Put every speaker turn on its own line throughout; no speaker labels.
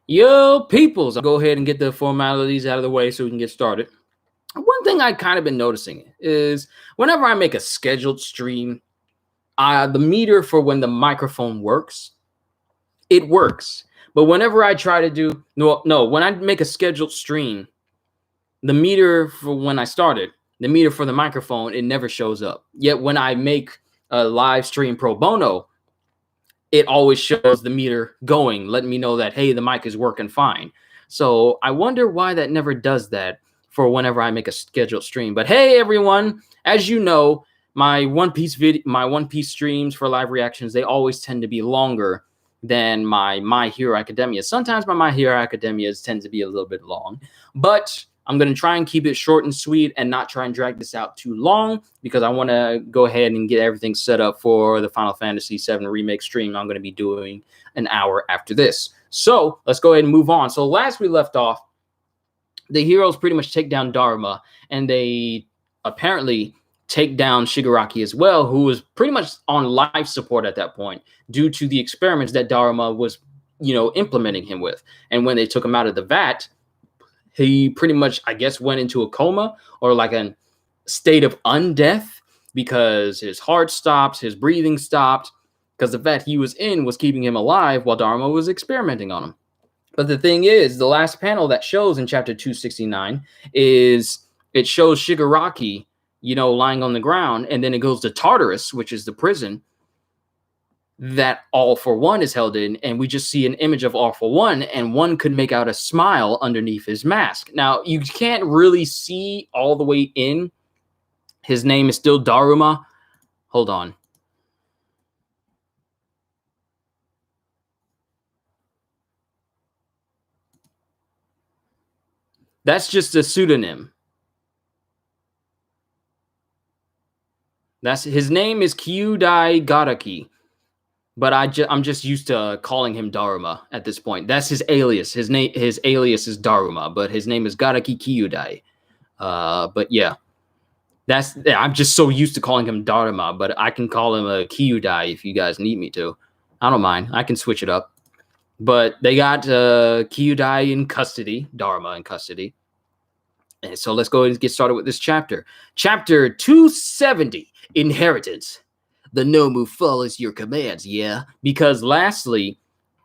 Yo, peoples, I'll go ahead and get the formalities out of the way so we can get started. One thing I kind of been noticing is whenever I make a scheduled stream, the meter for when the microphone works, it works. But whenever I try to do when I make a scheduled stream, the meter for when I started, the meter for the microphone, it never shows up. Yet when I make a live stream pro bono, it always shows the meter going, letting me know that, hey, the mic is working fine. So I wonder why that never does that for whenever I make a scheduled stream. But hey, everyone, as you know, my One Piece streams for live reactions, they always tend to be longer than My Hero Academia. Sometimes My Hero Academia tends to be a little bit long, but I'm going to try and keep it short and sweet and not try and drag this out too long because I want to go ahead and get everything set up for the Final Fantasy VII Remake stream I'm going to be doing an hour after this. So let's go ahead and move on. So last we left off, the heroes pretty much take down Dharma, and they apparently take down Shigaraki as well, who was pretty much on life support at that point due to the experiments that Dharma was, implementing him with. And when they took him out of the vat, he pretty much, I guess, went into a coma or like a state of undeath because his heart stopped, his breathing stopped, because the vat he was in was keeping him alive while Dharma was experimenting on him. But the thing is, the last panel that shows in chapter 269 is it shows Shigaraki, lying on the ground, and then it goes to Tartarus, which is the prison that All For One is held in, and we just see an image of All For One, and one could make out a smile underneath his mask. Now, you can't really see all the way in. His name is still Daruma. Hold on. That's just a pseudonym. His name is Kyudai Garaki. But I'm just used to calling him Daruma at this point. That's his alias. His alias is Daruma, but his name is Garaki Kyudai. But yeah, I'm just so used to calling him Daruma, but I can call him a Kyudai if you guys need me to. I don't mind. I can switch it up. But they got Kyudai in custody, Dharma in custody. And so let's go ahead and get started with this chapter. Chapter 270, Inheritance. The Nomu follows your commands, yeah? Because lastly,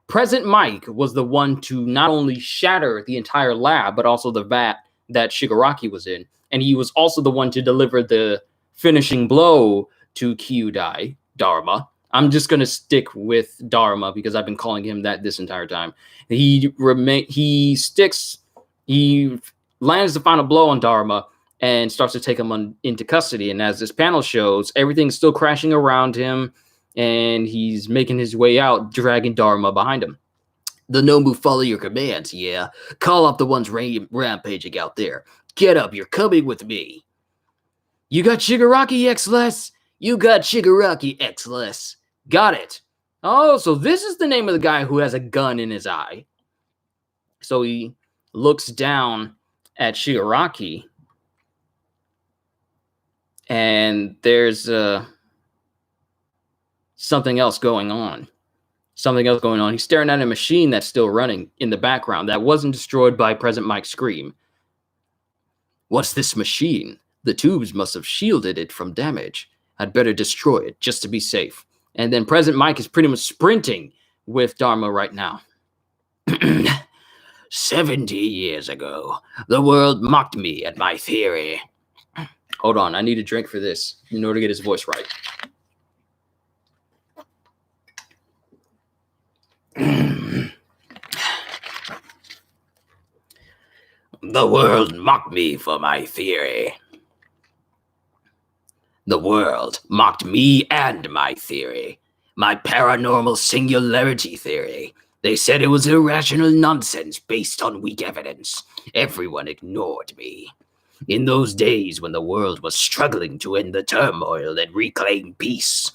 Present Mike was the one to not only shatter the entire lab, but also the vat that Shigaraki was in. And he was also the one to deliver the finishing blow to Kyudai, Dharma. I'm just going to stick with Dharma because I've been calling him that this entire time. He lands the final blow on Dharma and starts to take him into custody. And as this panel shows, everything's still crashing around him, and he's making his way out, dragging Dharma behind him. The Nomu follow your commands, yeah? Call up the ones rampaging out there. Get up, you're coming with me. You got Shigaraki X-Less? You got Shigaraki X-Less. Got it. Oh, so this is the name of the guy who has a gun in his eye. So he looks down at Shigaraki, and there's something else going on. He's staring at a machine that's still running in the background that wasn't destroyed by Present Mike's scream. What's this machine? The tubes must have shielded it from damage. I'd better destroy it just to be safe. And then Present Mike is pretty much sprinting with Dharma right now. 70 years ago, the world mocked me at my theory. Hold on, I need a drink for this in order to get his voice right. The world mocked me for my theory. The world mocked me and my theory. My paranormal singularity theory. They said it was irrational nonsense based on weak evidence. Everyone ignored me. In those days when the world was struggling to end the turmoil and reclaim peace,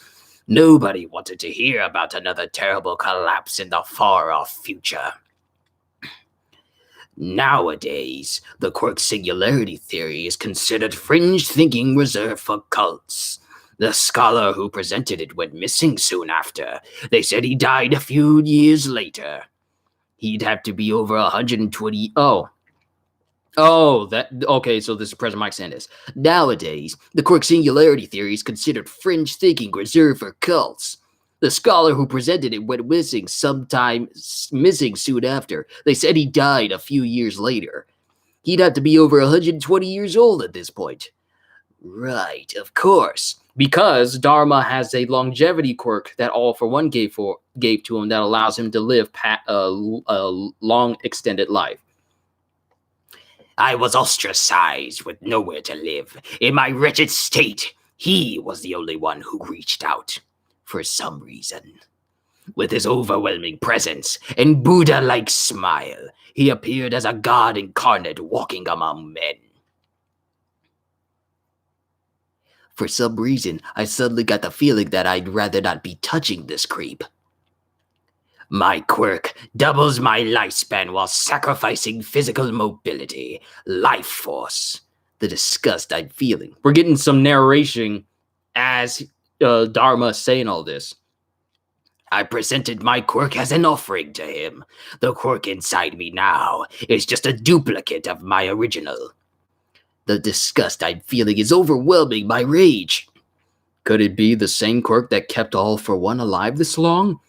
nobody wanted to hear about another terrible collapse in the far-off future. Nowadays, the quark singularity theory is considered fringe thinking reserved for cults. The scholar who presented it went missing soon after. They said he died a few years later. He'd have to be over 120. Okay, so this is President Mike saying this. Nowadays, the quark singularity theory is considered fringe thinking reserved for cults. The scholar who presented it went missing soon after. They said he died a few years later. He'd have to be over 120 years old at this point. Right, of course. Because Dharma has a longevity quirk that All for One gave to him that allows him to live a long, extended life. I was ostracized with nowhere to live. In my wretched state, he was the only one who reached out. For some reason. With his overwhelming presence and Buddha-like smile, he appeared as a god incarnate walking among men. For some reason, I suddenly got the feeling that I'd rather not be touching this creep. My quirk doubles my lifespan while sacrificing physical mobility, life force. The disgust I'm feeling. We're getting some narration as Dharma saying all this. I presented my quirk as an offering to him. The quirk inside me now is just a duplicate of my original. The disgust I'm feeling is overwhelming my rage. Could it be the same quirk that kept All for One alive this long?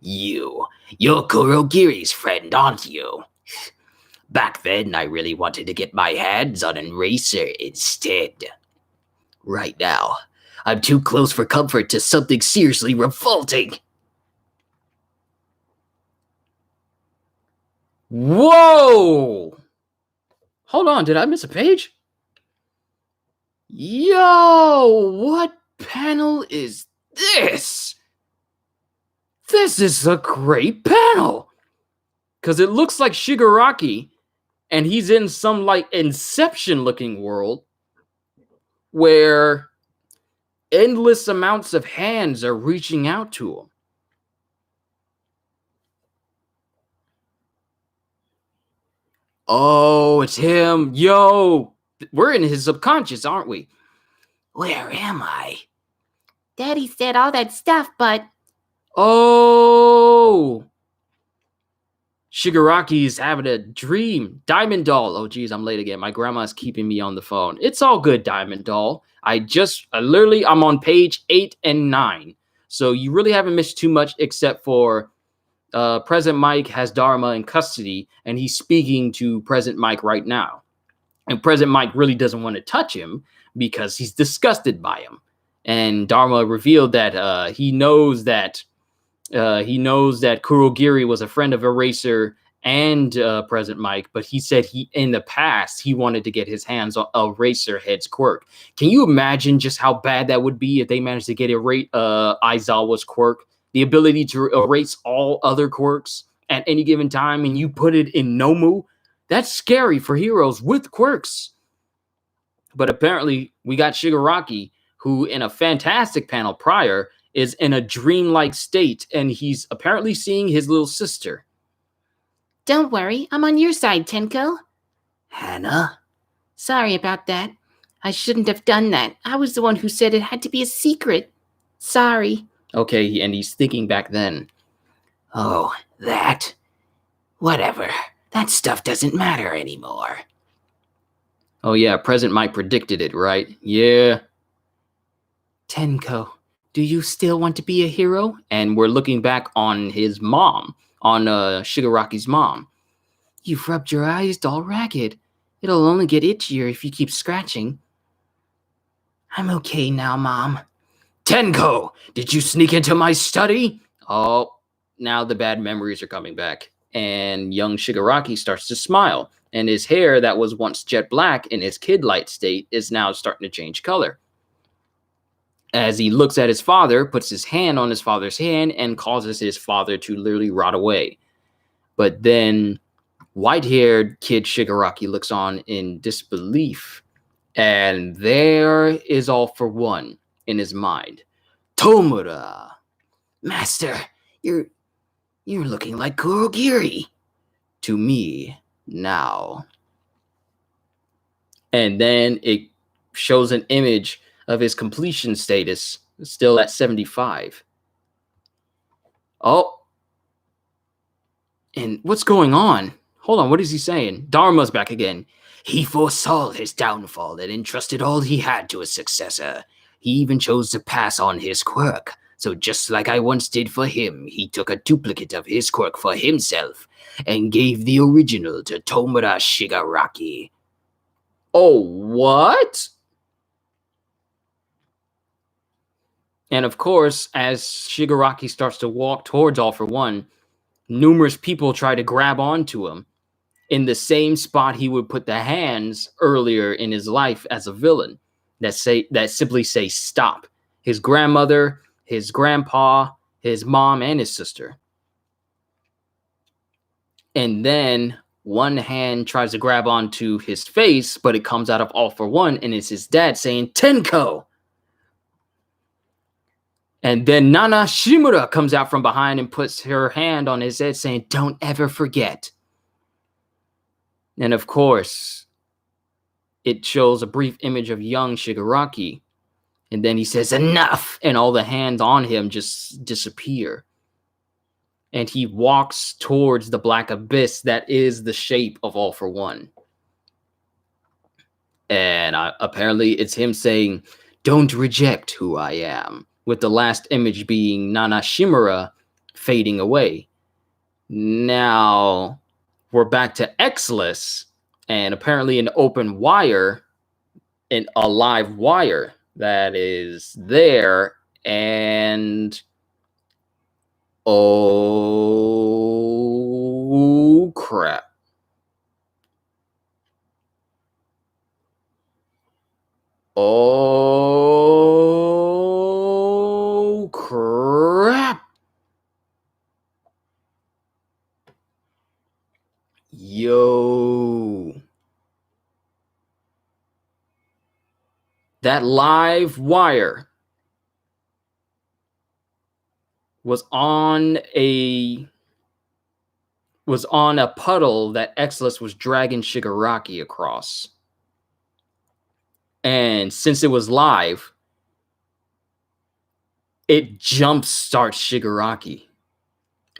You're Kurogiri's friend, aren't you? Back then, I really wanted to get my hands on an Eraser instead. Right now, I'm too close for comfort to something seriously revolting. Whoa! Hold on, did I miss a page? Yo, what panel is this? This is a great panel. Because it looks like Shigaraki, and he's in some like Inception-looking world where endless amounts of hands are reaching out to him. Oh, it's him. Yo, we're in his subconscious, aren't we? Where am I?
Daddy said all that stuff, but...
Oh! Shigaraki's having a dream. Diamond Doll. Oh, geez, I'm late again. My grandma's keeping me on the phone. It's all good, Diamond Doll. I'm on page 8 and 9. So you really haven't missed too much except for President Mike has Dharma in custody, and he's speaking to President Mike right now. And President Mike really doesn't want to touch him because he's disgusted by him. And Dharma revealed that he knows that Kurogiri was a friend of Eraser and President Mike, but he said in the past he wanted to get his hands on Eraserhead's quirk. Can you imagine just how bad that would be if they managed to get Aizawa's quirk? The ability to erase all other quirks at any given time, and you put it in Nomu? That's scary for heroes with quirks. But apparently, we got Shigaraki, who in a fantastic panel prior is in a dreamlike state, and he's apparently seeing his little sister.
Don't worry, I'm on your side, Tenko.
Hannah?
Sorry about that. I shouldn't have done that. I was the one who said it had to be a secret. Sorry.
Okay, and he's thinking back then. Oh, that? Whatever. That stuff doesn't matter anymore. Oh yeah, President Mike predicted it, right? Yeah. Tenko, do you still want to be a hero? And we're looking back on his mom, on Shigaraki's mom. You've rubbed your eyes all ragged. It'll only get itchier if you keep scratching. I'm okay now, Mom. Tenko, did you sneak into my study? Oh, now the bad memories are coming back. And young Shigaraki starts to smile. And his hair that was once jet black in his kid-like state is now starting to change color. As he looks at his father, puts his hand on his father's hand, and causes his father to literally rot away. But then white-haired kid Shigaraki looks on in disbelief. And there is All for One in his mind. Tomura! Master, you're looking like Kurogiri. To me, now. And then it shows an image of his completion status, still at 75. Oh. And what's going on? Hold on, what is he saying? Dharma's back again. He foresaw his downfall and entrusted all he had to his successor. He even chose to pass on his quirk. So just like I once did for him, he took a duplicate of his quirk for himself and gave the original to Tomura Shigaraki. Oh, what? And of course, as Shigaraki starts to walk towards All For One, numerous people try to grab onto him in the same spot he would put the hands earlier in his life as a villain that simply say stop. His grandmother, his grandpa, his mom, and his sister. And then one hand tries to grab onto his face, but it comes out of All For One, and it's his dad saying, Tenko! And then Nana Shimura comes out from behind and puts her hand on his head saying, don't ever forget. And of course, it shows a brief image of young Shigaraki. And then he says, enough! And all the hands on him just disappear. And he walks towards the black abyss that is the shape of All For One. And apparently it's him saying, don't reject who I am. With the last image being Nana Shimura fading away. Now, we're back to Exless, and apparently an open wire, a live wire that is there, and oh crap. Oh crap. Yo. That live wire was on a puddle that Exless was dragging Shigaraki across. And since it was live, it jump starts Shigaraki,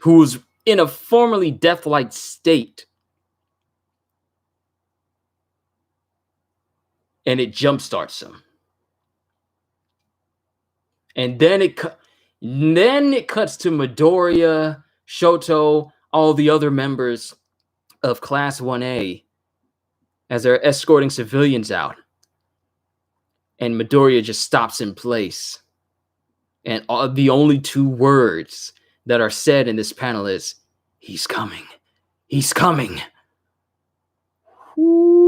who's in a formerly death-like state. And it jump starts him. And then it cuts to Midoriya, Shoto, all the other members of Class 1A as they're escorting civilians out. And Midoriya just stops in place. And the only two words that are said in this panel is, he's coming. He's coming. Ooh.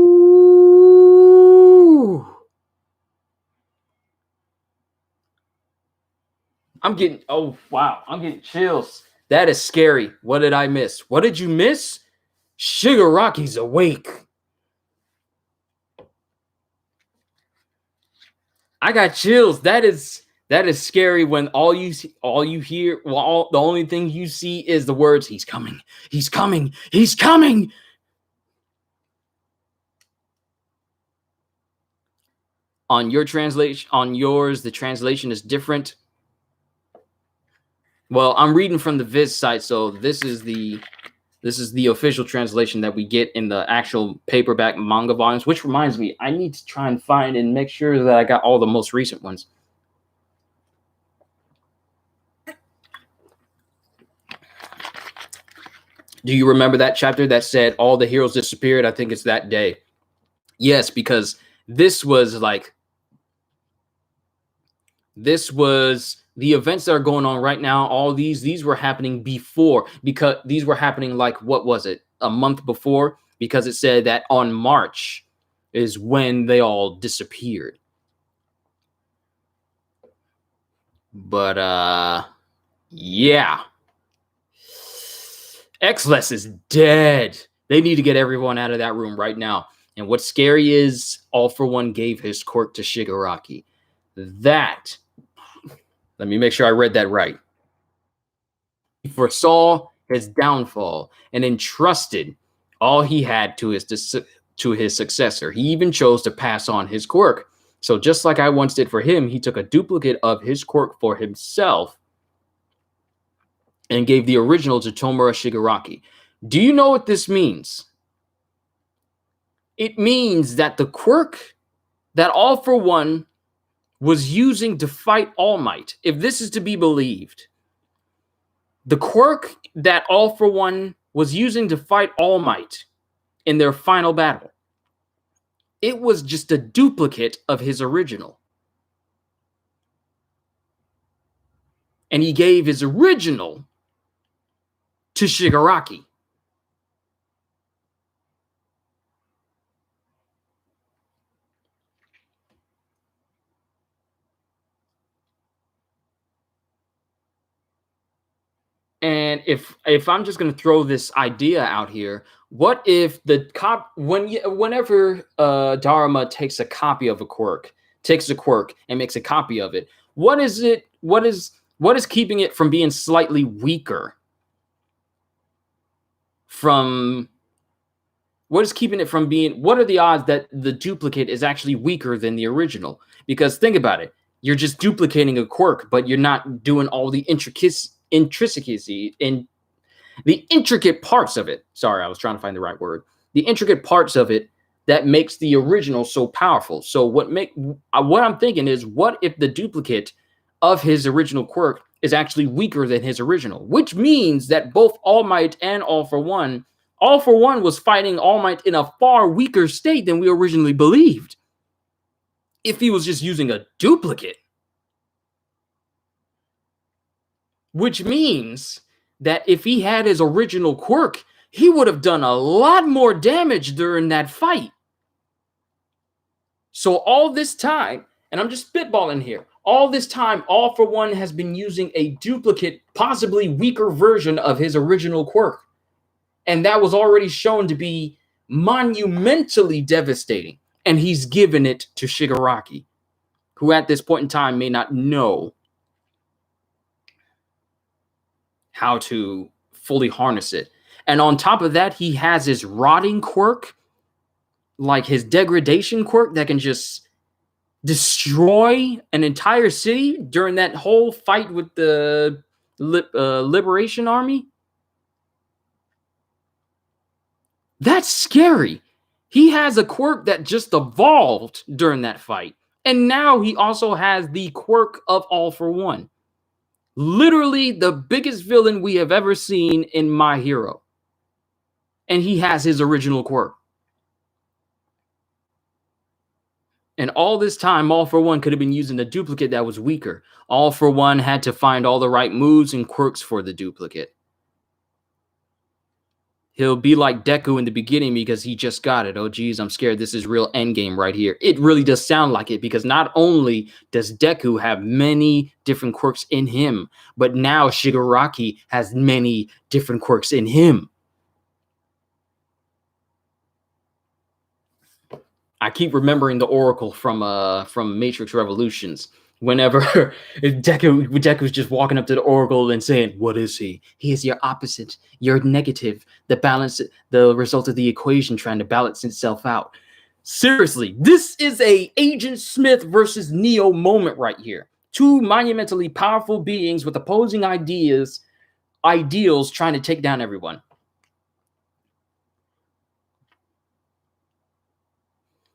I'm getting chills. That is scary. What did I miss? What did you miss? Shigaraki's awake. I got chills. That is scary when all you hear, the only thing you see is the words, he's coming, he's coming, he's coming. On your translation, on yours, the translation is different. Well, I'm reading from the Viz site, so this is the official translation that we get in the actual paperback manga volumes, which reminds me, I need to try and find and make sure that I got all the most recent ones. Do you remember that chapter that said all the heroes disappeared? I think it's that day. Yes, because this was the events that are going on right now. All these were happening before, because these were happening like, what was it, a month before? Because it said that on March is when they all disappeared. But yeah, Exless is dead. They need to get everyone out of that room right now. And what's scary is All For One gave his quirk to Shigaraki. Let me make sure I read that right. He foresaw his downfall and entrusted all he had to his successor. He even chose to pass on his quirk. So just like I once did for him, he took a duplicate of his quirk for himself and gave the original to Tomura Shigaraki. Do you know what this means? It means that the quirk that All For One was using to fight All Might, if this is to be believed, the quirk that All For One was using to fight All Might in their final battle, it was just a duplicate of his original. And he gave his original to Shigaraki. And if I'm just going to throw this idea out here, what if the whenever Dharma takes a copy of a quirk, takes a quirk and makes a copy of it, what is keeping it from being slightly weaker? What is keeping it from being? What are the odds that the duplicate is actually weaker than the original? Because think about it, you're just duplicating a quirk, but you're not doing all the intricacy in the intricate parts of it. Sorry, I was trying to find the right word. The intricate parts of it that makes the original so powerful. So what I'm thinking is, what if the duplicate of his original quirk is actually weaker than his original, which means that both All Might and All For One was fighting All Might in a far weaker state than we originally believed. If he was just using a duplicate. Which means that if he had his original quirk, he would have done a lot more damage during that fight. So all this time, and I'm just spitballing here, all this time, All For One has been using a duplicate, possibly weaker version of his original quirk. And that was already shown to be monumentally devastating. And he's given it to Shigaraki, who at this point in time may not know how to fully harness it. And on top of that, he has his rotting quirk, like his degradation quirk, that can just destroy an entire city during that whole fight with the Liberation Army. That's scary. He has a quirk that just evolved during that fight. And now he also has the quirk of All For One. Literally the biggest villain we have ever seen in My Hero. And he has his original quirk. And all this time, All For One could have been using a duplicate that was weaker. All For One had to find all the right moves and quirks for the duplicate. He'll be like Deku in the beginning because he just got it. Oh, geez, I'm scared. This is real endgame right here. It really does sound like it, because not only does Deku have many different quirks in him, but now Shigaraki has many different quirks in him. I keep remembering the Oracle from Matrix Revolutions. Whenever Deku's just walking up to the Oracle and saying, "What is he? He is your opposite. You're negative. The result of the equation trying to balance itself out." Seriously, this is a Agent Smith versus Neo moment right here. Two monumentally powerful beings with opposing ideals trying to take down everyone.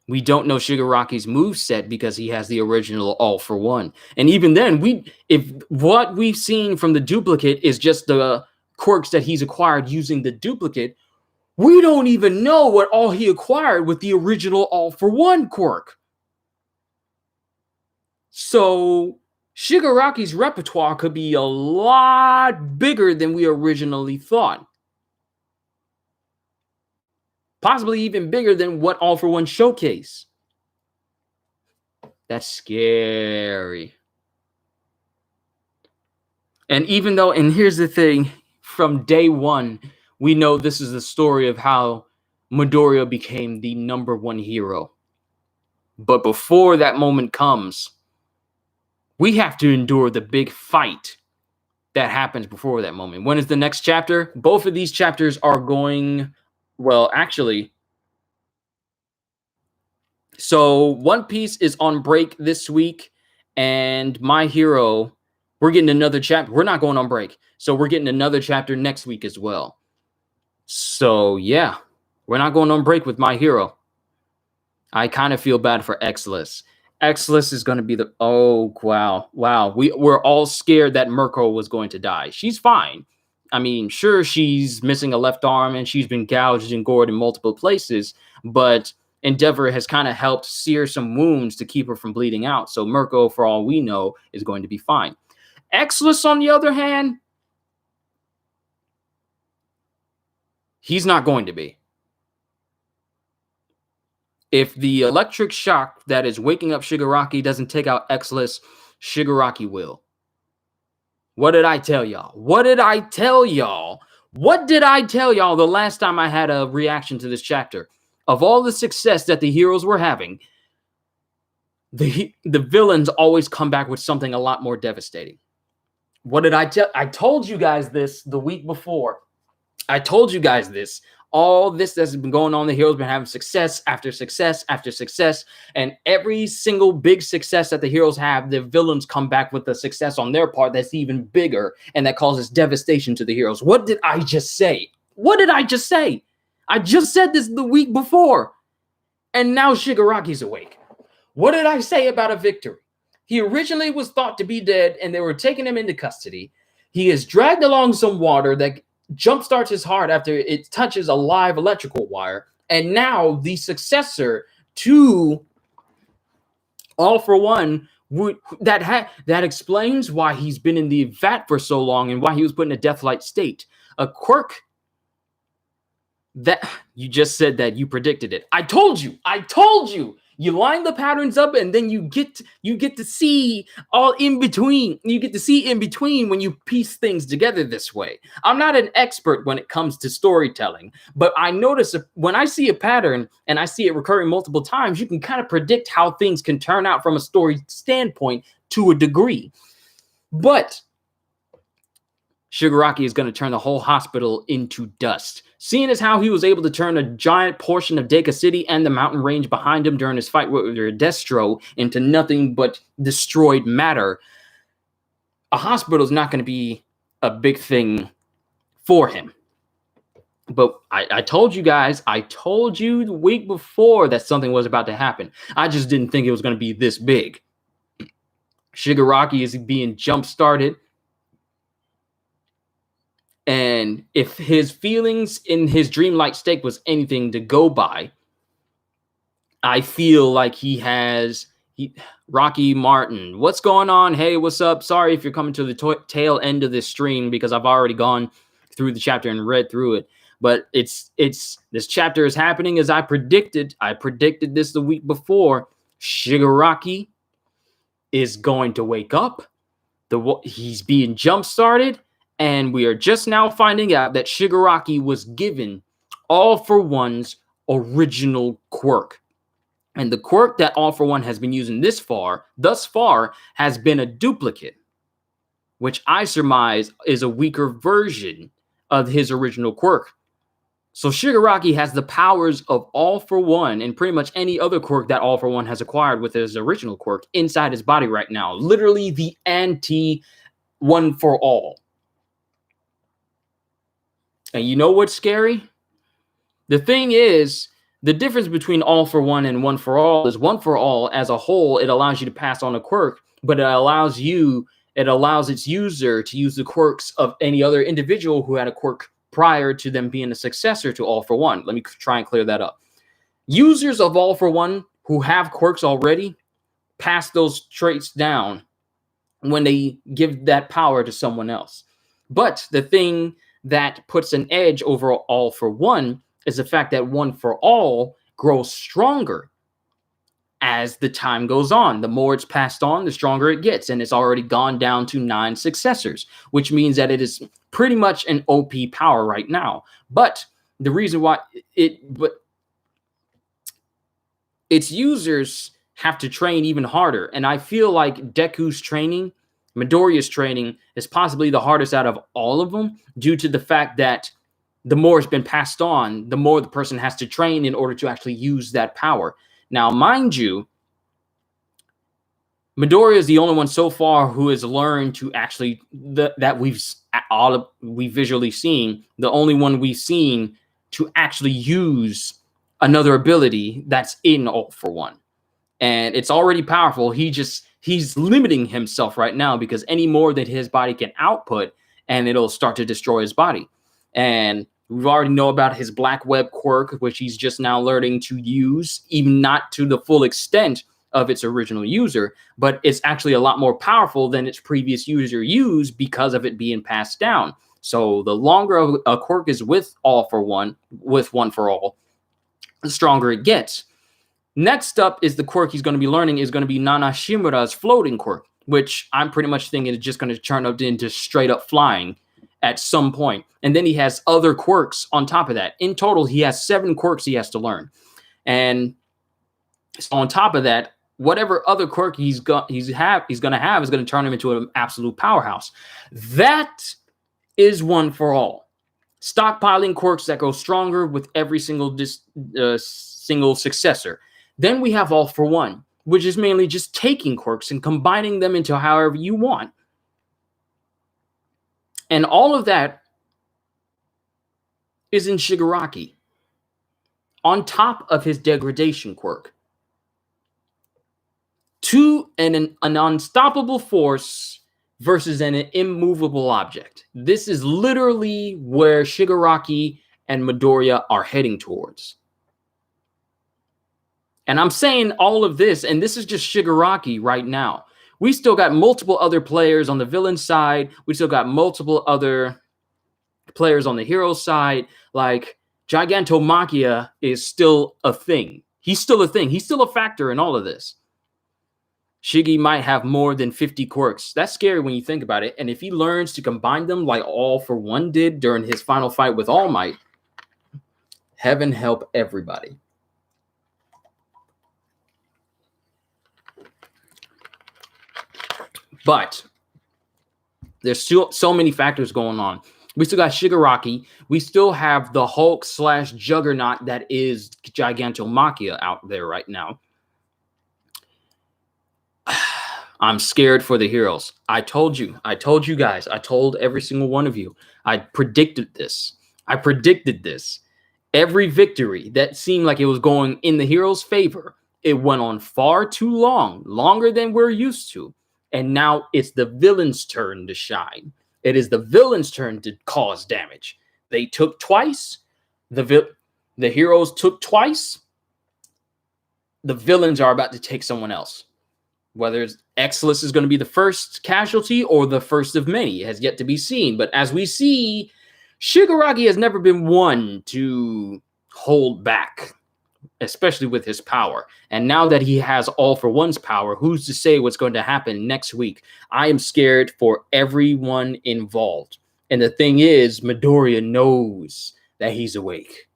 We don't know Shigaraki's moveset because he has the original All For One. And even then, if what we've seen from the duplicate is just the quirks that he's acquired using the duplicate, we don't even know what all he acquired with the original All For One quirk. So Shigaraki's repertoire could be a lot bigger than we originally thought. Possibly even bigger than what All For One showcase. That's scary. And even though, and here's the thing, from day one, we know this is the story of how Midoriya became the #1 hero. But before that moment comes, we have to endure the big fight that happens before that moment. When is the next chapter? Both of these chapters are going... Well, actually, so One Piece is on break this week, and My Hero, we're getting another chapter. We're not going on break, so we're getting another chapter next week as well. So yeah, we're not going on break with my hero. I kind of feel bad for Exless. Exless is going to be the wow. We're all scared that Mirko was going to die. She's fine. I mean, sure, she's missing a left arm and she's been gouged and gored in multiple places, but Endeavor has kind of helped sear some wounds to keep her from bleeding out. So Mirko, for all we know, is going to be fine. Exless, on the other hand, he's not going to be. If the electric shock that is waking up Shigaraki doesn't take out Exless, Shigaraki will. What did I tell y'all? What did I tell y'all? What did I tell y'all the last time I had a reaction to this chapter? Of all the success that the heroes were having, the villains always come back with something a lot more devastating. What did I tell? I told you guys this the week before. I told you guys this. All this that's been going on, the heroes been having success after success after success, and every single big success that the heroes have, the villains come back with a success on their part that's even bigger, and that causes devastation to the heroes. What did I just say? What did I just say? I just said this the week before, and now Shigaraki's awake. What did I say about a victory? He originally was thought to be dead, and they were taking him into custody. He is dragged along some water that jumpstarts his heart after it touches a live electrical wire, and now the successor to All for One that explains why he's been in the vat for so long and why he was put in a death-like state. A quirk that you just said that you predicted it. I told you. You line the patterns up, and then you get to see all in between. You get to see in between when you piece things together this way. I'm not an expert when it comes to storytelling, but I notice when I see a pattern and I see it recurring multiple times, you can kind of predict how things can turn out from a story standpoint to a degree. But Shigaraki is going to turn the whole hospital into dust. Seeing as how he was able to turn a giant portion of Deka City and the mountain range behind him during his fight with Destro into nothing but destroyed matter, a hospital is not going to be a big thing for him. But I told you guys, I told you the week before that something was about to happen. I just didn't think it was going to be this big. Shigaraki is being jump-started. And if his feelings in his dreamlike state was anything to go by, I feel like Rocky Martin. What's going on? Hey, what's up? Sorry if you're coming to the tail end of this stream because I've already gone through the chapter and read through it. But this chapter is happening as I predicted. I predicted this the week before. Shigaraki is going to wake up. He's being jump-started. And we are just now finding out that Shigaraki was given All for One's original quirk. And the quirk that All for One has been using thus far, has been a duplicate, which I surmise is a weaker version of his original quirk. So Shigaraki has the powers of All for One and pretty much any other quirk that All for One has acquired with his original quirk inside his body right now. Literally the anti-One for All. And you know what's scary? The thing is, the difference between All for One and One for All is One for All as a whole, it allows you to pass on a quirk, but it allows its user to use the quirks of any other individual who had a quirk prior to them being a successor to All for One. Let me try and clear that up. Users of All for One who have quirks already pass those traits down when they give that power to someone else. But the thing that puts an edge over All for One is the fact that One for All grows stronger as the time goes on. The more it's passed on, the stronger it gets, and it's already gone down to 9 successors, which means that it is pretty much an OP power right now. But the reason why its users have to train even harder, and I feel like Deku's training, Midoriya's training, is possibly the hardest out of all of them due to the fact that the more it's been passed on, the more the person has to train in order to actually use that power. Now, mind you, Midoriya is the only one so far who has learned to actually, that we've visually seen, the only one we've seen to actually use another ability that's in All for One. And it's already powerful. He's limiting himself right now because any more that his body can output, and it'll start to destroy his body. And we already know about his Black Web quirk, which he's just now learning to use, even not to the full extent of its original user, but it's actually a lot more powerful than its previous user used because of it being passed down. So the longer a quirk is with All for One, with One for All, the stronger it gets. Next up is the quirk he's going to be learning is going to be Nana Shimura's floating quirk, which I'm pretty much thinking is just going to turn up into straight up flying at some point. And then he has other quirks on top of that. In total, he has 7 quirks he has to learn. And so on top of that, whatever other quirk he's going to have is going to turn him into an absolute powerhouse. That is One for All. Stockpiling quirks that go stronger with every single successor. Then we have All for One, which is mainly just taking quirks and combining them into however you want. And all of that is in Shigaraki, on top of his degradation quirk. To an unstoppable force versus an immovable object. This is literally where Shigaraki and Midoriya are heading towards. And I'm saying all of this, and this is just Shigaraki right now. We still got multiple other players on the villain side. We still got multiple other players on the hero side. Like, Gigantomachia is still a thing. He's still a thing. He's still a factor in all of this. Shiggy might have more than 50 quirks. That's scary when you think about it. And if he learns to combine them like All for One did during his final fight with All Might, heaven help everybody. But there's still so many factors going on. We still got Shigaraki. We still have the Hulk / Juggernaut that is Gigantomachia out there right now. I'm scared for the heroes. I told you guys. I told every single one of you. I predicted this. Every victory that seemed like it was going in the heroes' favor, it went on far too long, longer than we're used to. And now it's the villain's turn to shine. It is the villain's turn to cause damage. They took twice. The heroes took twice. The villains are about to take someone else. Whether Exilus is going to be the first casualty or the first of many has yet to be seen. But as we see, Shigaraki has never been one to hold back, especially with his power. And now that he has All for One's power, who's to say what's going to happen next week? I am scared for everyone involved. And the thing is, Midoriya knows that he's awake.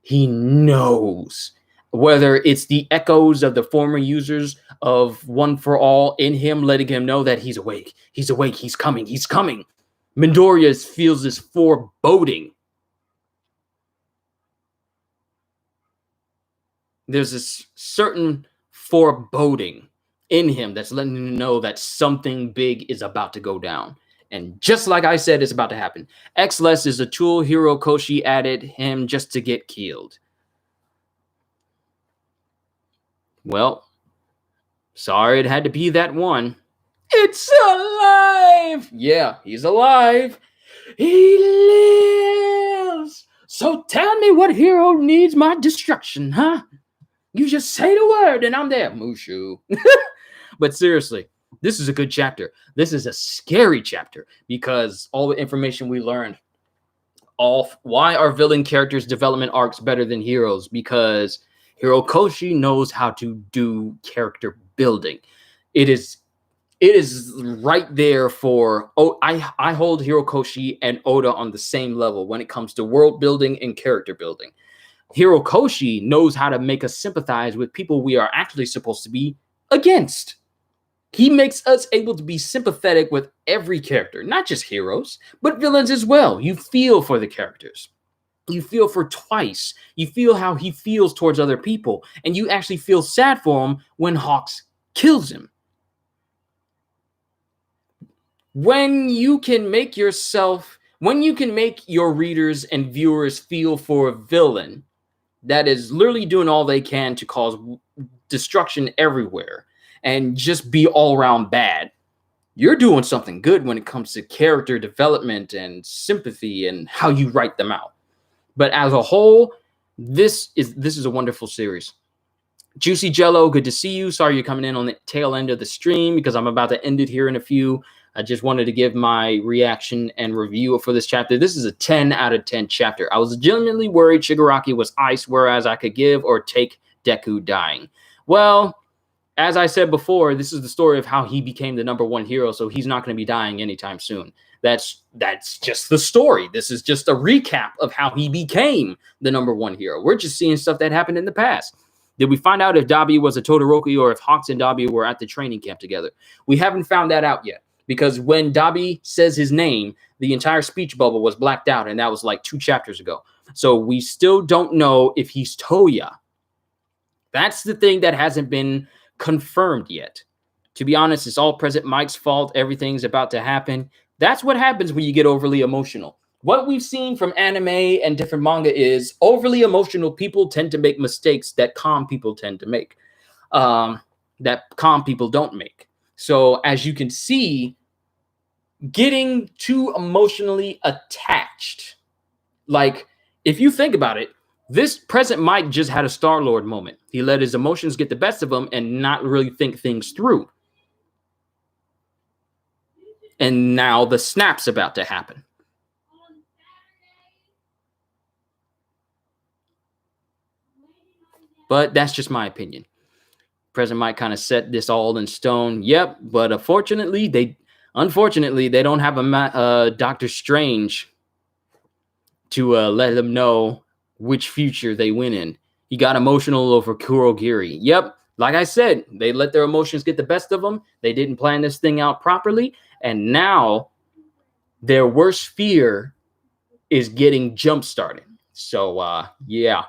He knows. Whether it's the echoes of the former users of One for All in him, letting him know that he's awake. He's awake. He's coming. He's coming. Midoriya feels this foreboding. There's this certain foreboding in him that's letting him know that something big is about to go down. And just like I said, it's about to happen. X-Less is a tool Hirokoshi added him just to get killed. Well, sorry it had to be that one. It's alive! Yeah, he's alive. He lives! So tell me what hero needs my destruction, huh? You just say the word and I'm there. Mushu. But seriously, this is a good chapter. This is a scary chapter because all the information we learned. Why are villain characters' development arcs better than heroes? Because Hirokoshi knows how to do character building. It is right there for I hold Hirokoshi and Oda on the same level when it comes to world building and character building. Hirokoshi knows how to make us sympathize with people we are actually supposed to be against. He makes us able to be sympathetic with every character, not just heroes, but villains as well. You feel for the characters. You feel for Twice. You feel how he feels towards other people. And you actually feel sad for him when Hawks kills him. When you can make yourself When you can make your readers and viewers feel for a villain that is literally doing all they can to cause destruction everywhere and just be all around bad, you're doing something good when it comes to character development and sympathy and how you write them out. But as a whole, this is a wonderful series. Juicy Jello, good to see you. Sorry you're coming in on the tail end of the stream because I'm about to end it here in a few. I just wanted to give my reaction and review for this chapter. This is a 10 out of 10 chapter. I was genuinely worried Shigaraki was ice, whereas I could give or take Deku dying. Well, as I said before, this is the story of how he became the #1 hero, so he's not going to be dying anytime soon. That's just the story. This is just a recap of how he became the #1 hero. We're just seeing stuff that happened in the past. Did we find out if Dabi was a Todoroki or if Hawks and Dabi were at the training camp together? We haven't found that out yet, because when Dabi says his name, the entire speech bubble was blacked out, and that was like 2 chapters ago. So we still don't know if he's Toya. That's the thing that hasn't been confirmed yet. To be honest, it's all Present Mike's fault. Everything's about to happen. That's what happens when you get overly emotional. What we've seen from anime and different manga is overly emotional people tend to make mistakes that calm people tend to make, that calm people don't make. So as you can see, getting too emotionally attached, like if you think about it, this Present Mike just had a Star-Lord moment. He let his emotions get the best of him and not really think things through. And now the snap's about to happen. But that's just my opinion. Present Mike kind of set this all in stone. Yep, but unfortunately, they don't have a Doctor Strange to let them know which future they win in. He got emotional over Kurogiri. Yep, like I said, they let their emotions get the best of them. They didn't plan this thing out properly, and now their worst fear is getting jump-started. So, yeah.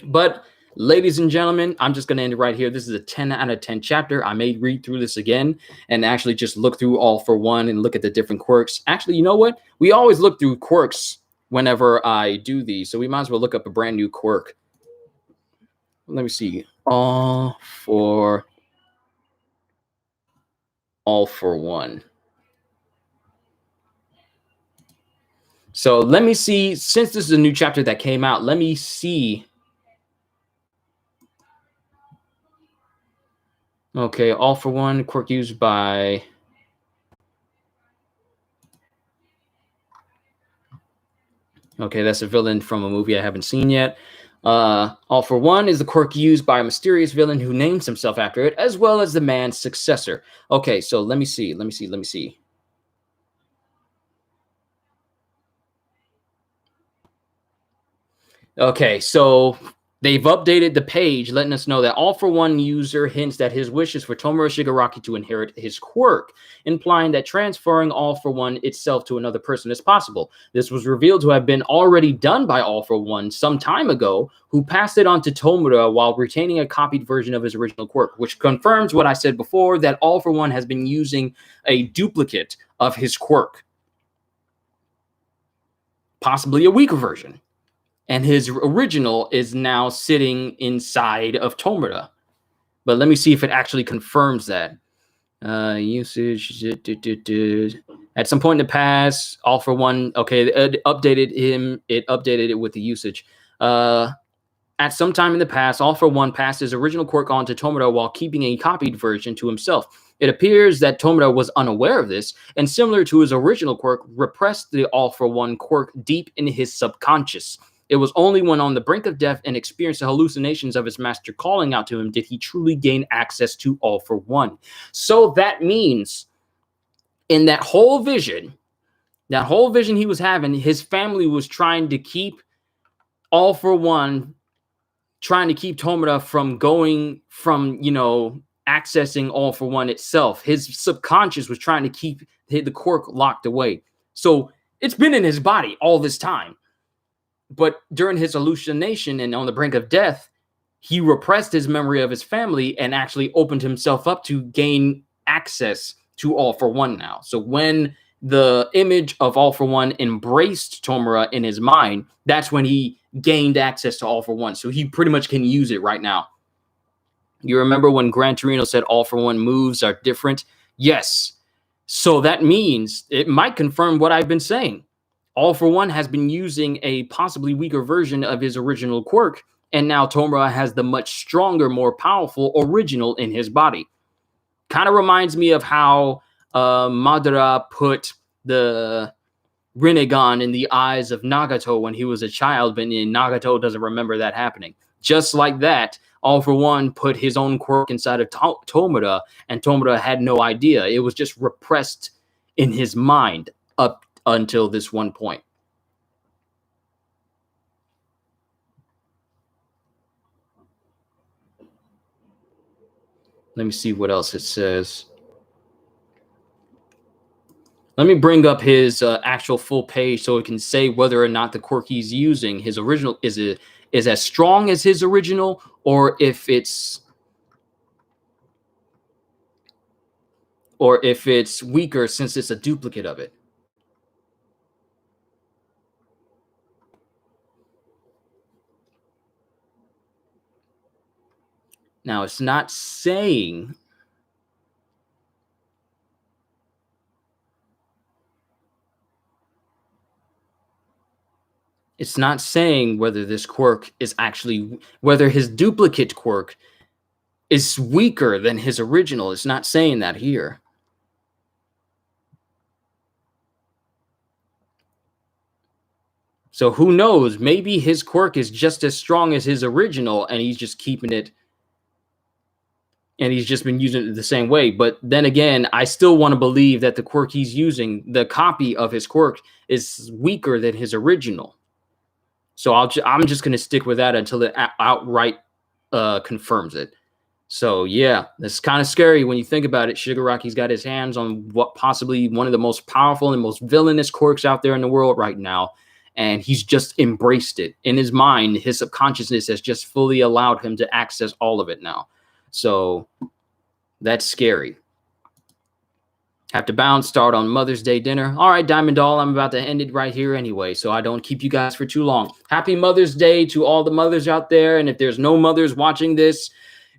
But ladies and gentlemen, I'm just going to end it right here. This is a 10 out of 10 chapter. I may read through this again and actually just look through All for One and look at the different quirks. Actually, you know what? We always look through quirks whenever I do these, so we might as well look up a brand new quirk. Let me see. All for One. So let me see. Since this is a new chapter that came out, let me see. Okay, All for One, quirk used by... Okay, that's a villain from a movie I haven't seen yet. All for One is the quirk used by a mysterious villain who names himself after it, as well as the man's successor. Okay, so let me see. Okay, so they've updated the page, letting us know that All for One user hints that his wish is for Tomura Shigaraki to inherit his quirk, implying that transferring All for One itself to another person is possible. This was revealed to have been already done by All for One some time ago, who passed it on to Tomura while retaining a copied version of his original quirk, which confirms what I said before, that All for One has been using a duplicate of his quirk. Possibly a weaker version. And his original is now sitting inside of Tomura. But let me see if it actually confirms that. Usage. At some point in the past, All for One. Okay, it updated him. It updated it with the usage. At some time in the past, All for One passed his original quirk on to Tomura while keeping a copied version to himself. It appears that Tomura was unaware of this, and similar to his original quirk, repressed the All for One quirk deep in his subconscious. It was only when on the brink of death and experienced the hallucinations of his master calling out to him did he truly gain access to All for One. So that means in that whole vision he was having, his family was trying to keep All for One, trying to keep Tomura from going from, accessing All for One itself. His subconscious was trying to keep the quirk locked away. So it's been in his body all this time. But during his hallucination and on the brink of death, he repressed his memory of his family and actually opened himself up to gain access to All for One now. So when the image of All For One embraced Tomura in his mind, that's when he gained access to All For One. So he pretty much can use it right now. You remember when Gran Torino said All For One moves are different? Yes. So that means it might confirm what I've been saying. All For One has been using a possibly weaker version of his original quirk, and now Tomura has the much stronger, more powerful original in his body. Kind of reminds me of how Madara put the Rinnegan in the eyes of Nagato when he was a child, but Nagato doesn't remember that happening. Just like that, All For One put his own quirk inside of Tomura, and Tomura had no idea. It was just repressed in his mind up until this one point. Let me see what else it says. Let me bring up his actual full page so it can say whether or not the quirk he's using, his original, is as strong as his original, or if it's weaker since it's a duplicate of it. Now, it's not saying whether this quirk is actually, whether his duplicate quirk is weaker than his original. It's not saying that here. So who knows? Maybe his quirk is just as strong as his original, and he's just keeping it, and he's just been using it the same way. But then again, I still want to believe that the quirk he's using, the copy of his quirk, is weaker than his original. So I'm just going to stick with that until it outright confirms it. So yeah, it's kind of scary when you think about it. Shigaraki's got his hands on what possibly one of the most powerful and most villainous quirks out there in the world right now. And he's just embraced it. In his mind, his subconsciousness has just fully allowed him to access all of it now. So that's scary. Have to bounce, start on Mother's Day dinner. All right, Diamond Doll, I'm about to end it right here anyway, so I don't keep you guys for too long. Happy Mother's Day to all the mothers out there. And if there's no mothers watching this,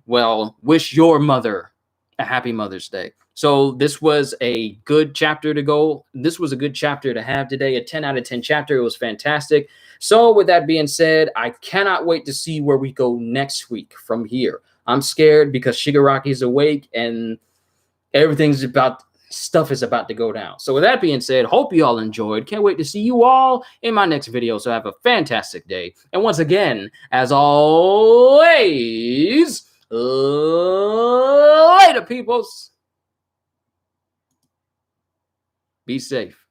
well, wish your mother a happy Mother's Day. So this was a good chapter to go. This was a good chapter to have today, a 10 out of 10 chapter. It was fantastic. So with that being said, I cannot wait to see where we go next week from here. I'm scared because Shigaraki's awake and stuff is about to go down. So with that being said, hope you all enjoyed. Can't wait to see you all in my next video. So have a fantastic day. And once again, as always, later, peoples. Be safe.